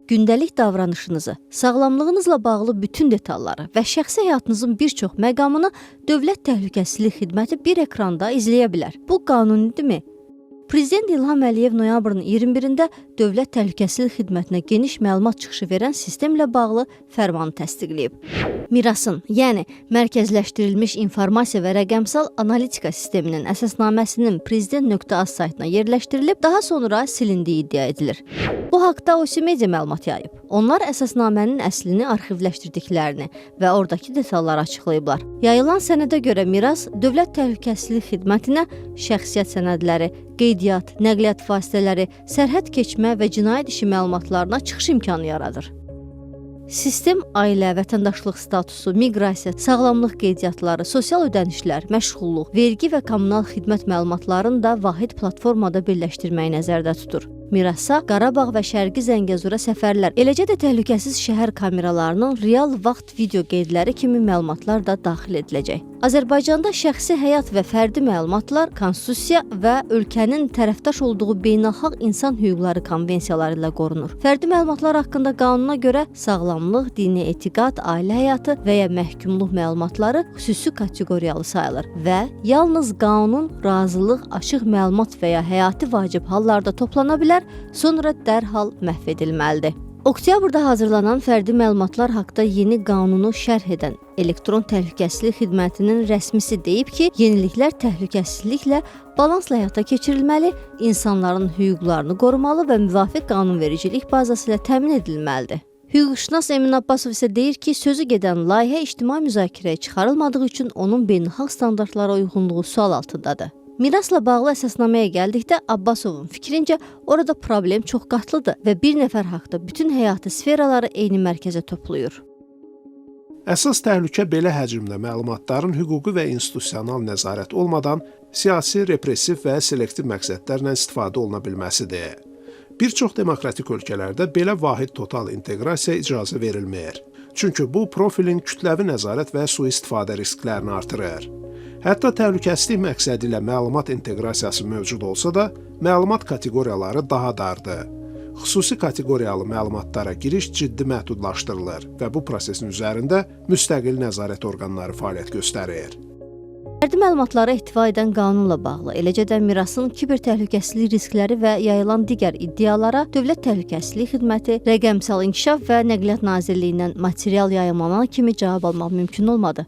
gündəlik davranışınızı, sağlamlığınızla bağlı bütün detalları və şəxsi həyatınızın bir çox məqamını Dövlət Təhlükəsizlik Xidməti bir ekranda izləyə bilər. Bu qanunidirmi? Prezident İlham Əliyev noyabrın 21-də Dövlət Təhlükəsizlik Xidmətinə geniş məlumat çıxışı verən sistemlə bağlı fərmanı təsdiqləyib. Mirasın, yəni Mərkəzləşdirilmiş İnformasiya və Rəqəmsal Analitika Sisteminin əsasnaməsinin prezident.az saytına yerləşdirilib, daha sonra silindiyi iddia edilir. Bu haqda Osimedia məlumat yayıb. Onlar əsasnamənin əslini arxivləşdirdiklərini və oradakı detalları açıqlayıblar. Yayılan sənədə görə miras Dövlət Təhlükəsizlik Xidmətinə şəxsiyyət sənədləri, qeydiyyat, nəqliyyat vasitələri, sərhəd keçmə və cinayət işi məlumatlarına çıxış imkanı yaradır. Sistem ailə, vətəndaşlıq statusu, miqrasiya, sağlamlıq qeydiyyatları, sosial ödənişlər, məşğulluq, vergi və kommunal xidmət məlumatlarını da vahid platformada birləşdirməyi nəzərdə tutur. Mirasa Qarabağ və Şərqi Zəngəzura səfərlər, eləcə də təhlükəsiz şəhər kameralarının real vaxt video qeydləri kimi məlumatlar da daxil ediləcək. Azərbaycanda şəxsi həyat və fərdi məlumatlar konstitusiya və ölkənin tərəfdaş olduğu beynəlxalq insan hüquqları konvensiyaları ilə qorunur. Fərdi məlumatlar haqqında qanuna görə sağlamlıq, dini etiqad, ailə həyatı və ya məhkumluq məlumatları xüsusi kateqoriyalı sayılır və yalnız qanun, razılıq, açıq məlumat və ya həyati vacib hallarda toplana bilər, sonra dərhal məhv edilməlidir. Oktyabrda hazırlanan fərdi məlumatlar haqqında yeni qanunu şərh edən Elektron Təhlükəsizlik Xidmətinin rəsmisi deyib ki, yeniliklər təhlükəsizliklə balansla həyata keçirilməli, insanların hüquqlarını qorumalı və müvafiq qanunvericilik bazası ilə təmin edilməlidir. Hüquqşünas Emin Abbasov isə deyir ki, sözü gedən layihə ictimai müzakirəyə çıxarılmadığı üçün onun beynəlxalq standartlara uyğunluğu sual altındadır. Mirasla bağlı əsasnaməyə gəldikdə Abbasovun fikrincə orada problem çox qatlıdır və bir nəfər haqda bütün həyatı sferaları eyni mərkəzə toplayır. Əsas təhlükə belə həcmdə məlumatların hüquqi və institusional nəzarət olmadan siyasi, repressiv və selektiv məqsədlərlə istifadə oluna bilməsidir. Bir çox demokratik ölkələrdə belə vahid total inteqrasiya icazə verilmir. Çünki bu profilin kütləvi nəzarət və sui-istifadə risklərini artırır. Hətta təhlükəsizlik məqsədi ilə məlumat inteqrasiyası mövcud olsa da, məlumat kateqoriyaları daha dardır. Xüsusi kateqoriyalı məlumatlara giriş ciddi məhdudlaşdırılır və bu prosesin üzərində müstəqil nəzarət orqanları fəaliyyət göstərir. Fərdi məlumatları ehtiva edən qanunla bağlı, eləcə də mirasın kiber təhlükəsizlik riskləri və yayılan digər iddialara Dövlət Təhlükəsizlik Xidməti, Rəqəmsal İnkişaf və Nəqliyyat Nazirliyindən material yayımlanan kimi cavab almaq mümkün olmadı.